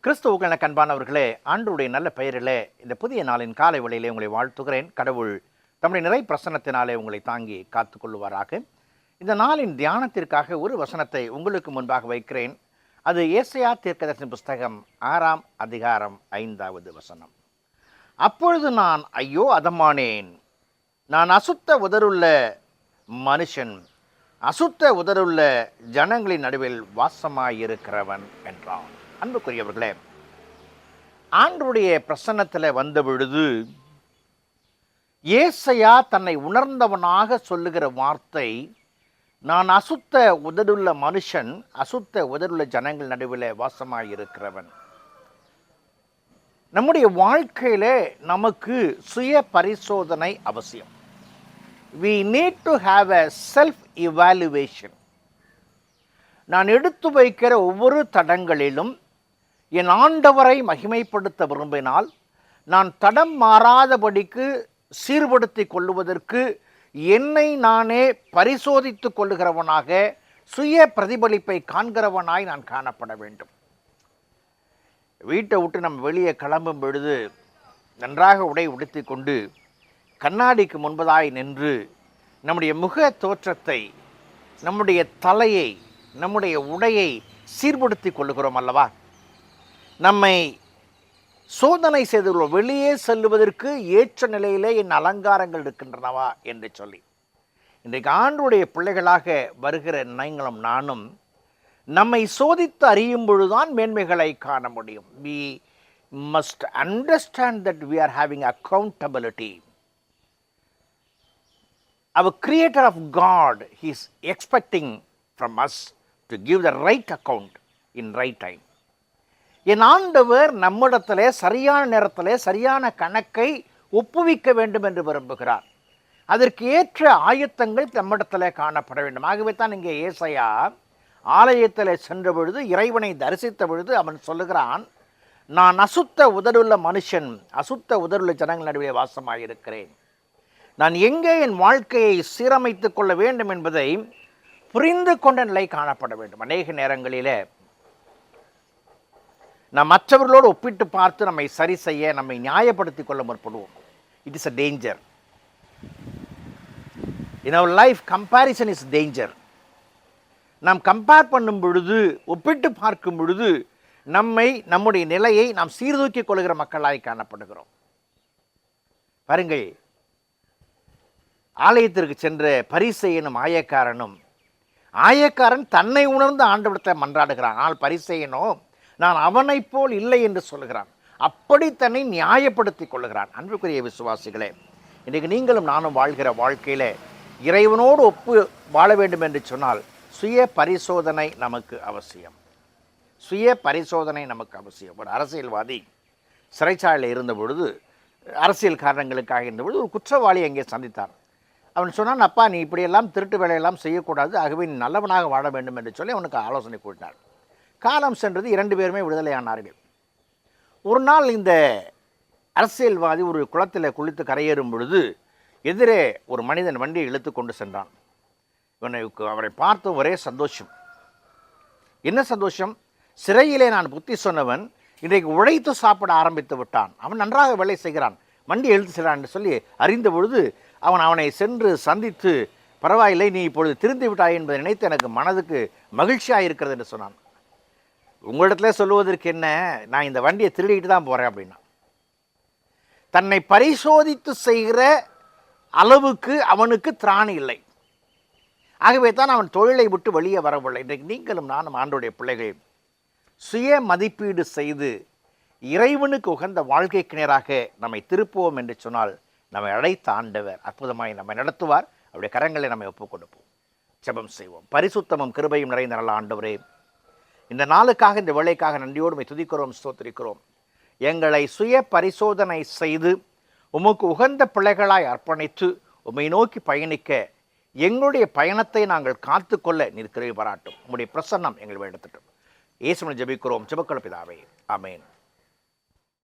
கிறிஸ்துவுக்கள் அன்பானவர்களே, ஆண்டவருடைய நல்ல பெயரிலே இந்த புதிய நாளின் காலை வேளையிலே உங்களை வாழ்த்துகிறேன். கடவுள் தம்முடைய நிறை பிரசன்னத்தினாலே உங்களை தாங்கி காத்துக்கொள்வாராக. இந்த நாளின் தியானத்திற்காக ஒரு வசனத்தை உங்களுக்கு முன்பாக வைக்கிறேன். அது ஏசாயா தீர்க்கதரிசன புஸ்தகம் 6ஆம் அதிகாரம் 5வது வசனம். அப்பொழுது நான் ஐயோ அதமானேன், நான் அசுத்த உதருள்ள மனுஷன், அசுத்த உதருள்ள ஜனங்களின் நடுவில் வாசமாயிருக்கிறவன் என்றான். அன்புக்குரியவர்களே, ஆண்டவருடைய பிரசன்னத்தில் வந்த பொழுது ஏசாயா தன்னை உணர்ந்தவனாக சொல்லுகிற வார்த்தை, நான் அசுத்த உதடுள்ள மனுஷன், அசுத்த உதடுள்ள ஜனங்கள் நடுவில் வாசமாயிருக்கிறவன். நம்முடைய வாழ்க்கையிலே நமக்கு சுய பரிசோதனை அவசியம். We need to have a self-evaluation. நான் எடுத்து வைக்கிற ஒவ்வொரு தடங்களிலும் என் ஆண்டவரை மகிமைப்படுத்த விரும்பினால், நான் தடம் மாறாதபடிக்கு சீர்படுத்தி கொள்ளுவதற்கு என்னை நானே பரிசோதித்து கொள்ளுகிறவனாக, சுய பிரதிபலிப்பை காண்கிறவனாய் நான் காணப்பட வேண்டும். வீட்டை விட்டு நம்ம வெளியே கிளம்பும் பொழுது நன்றாக உடை உடுத்தி கொண்டு கண்ணாடிக்கு முன்பதாய் நின்று நம்முடைய முக தோற்றத்தை, நம்முடைய தலையை, நம்முடைய உடையை சீர்படுத்தி கொள்ளுகிறோம் அல்லவா? நம்மை சோதனை செய்துள்ளோம். வெளியே செல்லுவதற்கு ஏற்ற நிலையிலே என் அலங்காரங்கள் இருக்கின்றனவா என்று சொல்லி. இன்றைக்கு ஆண்டவருடைய பிள்ளைகளாக வருகிற நீங்களும் நானும் நம்மை சோதித்து அறியும் பொழுதுதான் மேன்மைகளை காண முடியும். We must understand that we are having accountability. Our Creator of God, He is expecting from us to give the right account in right time. என் ஆண்டவர் நம்மிடத்திலே சரியான நேரத்திலே சரியான கணக்கை ஒப்புவிக்க வேண்டும் என்று விரும்புகிறார். அதற்கு ஏற்ற ஆயத்தங்கள் நம்மிடத்திலே காணப்பட வேண்டும். ஆகவே தான் இங்கே ஏசாயா ஆலயத்தில் சென்ற பொழுது, இறைவனை தரிசித்த பொழுது அவன் சொல்லுகிறான், நான் அசுத்த உதடுள்ள மனுஷன், அசுத்த உதடுள்ள ஜனங்கள் நடுவே வாசமாயிருக்கிறேன். நான் எங்கே என் வாழ்க்கையை சீரமைத்து கொள்ள வேண்டும் என்பதை புரிந்து கொண்ட நிலை காணப்பட வேண்டும். அநேக நேரங்களிலே நாம் மற்றவர்களோடு ஒப்பிட்டு பார்த்து நம்மை சரி செய்ய, நம்மை நியாயப்படுத்திக் கொள்ள முற்படுவோம். It is a danger. In our life comparison is danger. நாம் கம்பேர் பண்ணும் பொழுது, ஒப்பிட்டு பார்க்கும் பொழுது நம்முடைய நிலையை நாம் சீர்தூக்கிக் கொள்கிற மக்களாய் காணப்படுகிறோம். பாருங்கள், ஆலயத்திற்கு சென்ற பரிசேயனும் ஆயக்காரன் தன்னை உணர்ந்து ஆண்டவரிடத்தை மன்றாடுகிறான். ஆனால் பரிசேயனோ நான் அவனைப் போல் இல்லை என்று சொல்லுகிறான். அப்படி தன்னை நியாயப்படுத்திக் கொள்ளுகிறான். அன்புக்குரிய விசுவாசிகளே, இன்றைக்கு நீங்களும் நானும் வாழ்கிற வாழ்க்கையில் இறைவனோடு ஒப்பு வாழ வேண்டும் என்று சொன்னால் சுய பரிசோதனை நமக்கு அவசியம். சுய பரிசோதனை நமக்கு அவசியம். ஒரு அரசியல்வாதி சிறைச்சாலையில் இருந்த பொழுது, அரசியல் காரணங்களுக்காக இருந்தபொழுது ஒரு குற்றவாளி அங்கே சந்தித்தான். அவன் சொன்னான், அப்பா, நீ இப்படியெல்லாம் திருட்டு வேலையெல்லாம் செய்யக்கூடாது, ஆகவே நீ நல்லவனாக வாழ வேண்டும் என்று சொல்லி அவனுக்கு ஆலோசனை கூட்டினார். காலம் சென்றது, 2 பேருமே விடுதலையானார்கள். ஒரு நாள் இந்த அரசியல்வாதி ஒரு குளத்தில் குளித்து கரையேறும் பொழுது எதிரே ஒரு மனிதன் வண்டியை இழுத்து கொண்டு சென்றான். அவரை பார்த்து ஒரே சந்தோஷம். என்ன சந்தோஷம்? சிறையிலே நான் புத்தி சொன்னவன் இன்றைக்கு உழைத்து சாப்பிட ஆரம்பித்து விட்டான். அவன் நன்றாக வேலை செய்கிறான், வண்டி இழுத்து செல்கிறான் என்று சொல்லி அறிந்த பொழுது அவனை சென்று சந்தித்து, பரவாயில்லை, நீ இப்பொழுது திருந்து விட்டாய் என்பதை நினைத்து எனக்கு மனதுக்கு மகிழ்ச்சியாக இருக்கிறது என்று சொன்னான். உங்களிடத்துல சொல்லுவதற்கு என்ன, நான் இந்த வண்டியை திருடிட்டு தான் போகிறேன் அப்படின்னா. தன்னை பரிசோதித்து செய்கிற அளவுக்கு அவனுக்கு திராணி இல்லை. ஆகவே தான் அவன் தொழிலை விட்டு வெளியே வரவில்லை. இன்றைக்கு நீங்களும் நானும் ஆண்டவருடைய பிள்ளைகள் சுய மதிப்பீடு செய்து இறைவனுக்கு உகந்த வாழ்க்கைக்கு நேராக நம்மை திருப்புவோம் என்று சொன்னால் நம்மை அழைத்த ஆண்டவர் அற்புதமாய் நம்மை நடத்துவார். அவருடைய கரங்களை நம்மை ஒப்புக் கொடுப்போம். ஜெபம் செய்வோம். பரிசுத்தமும் கிருபையும் நிறைந்த நல்ல ஆண்டவரே, இந்த நாளுக்காக, இந்த வேளைக்காக நன்றியோடு உம்மை துதிக்கிறோம், ஸ்தோத்திரிக்கிறோம். எங்களை சுய பரிசோதனை செய்து உமக்கு உகந்த பிள்ளைகளாய் அர்ப்பணித்து உம்மை நோக்கி பயணிக்க எங்களுடைய பயணத்தை நாங்கள் காத்துக்கொள்ள நீர் கிருபை பாராட்டும். உம்முடைய பிரசன்னம் எங்கள் எடுத்துட்டோம். இயேசுவின் ஜெபிக்கிறோம், ஜெபக்கேள் பிதாவே, ஆமென்.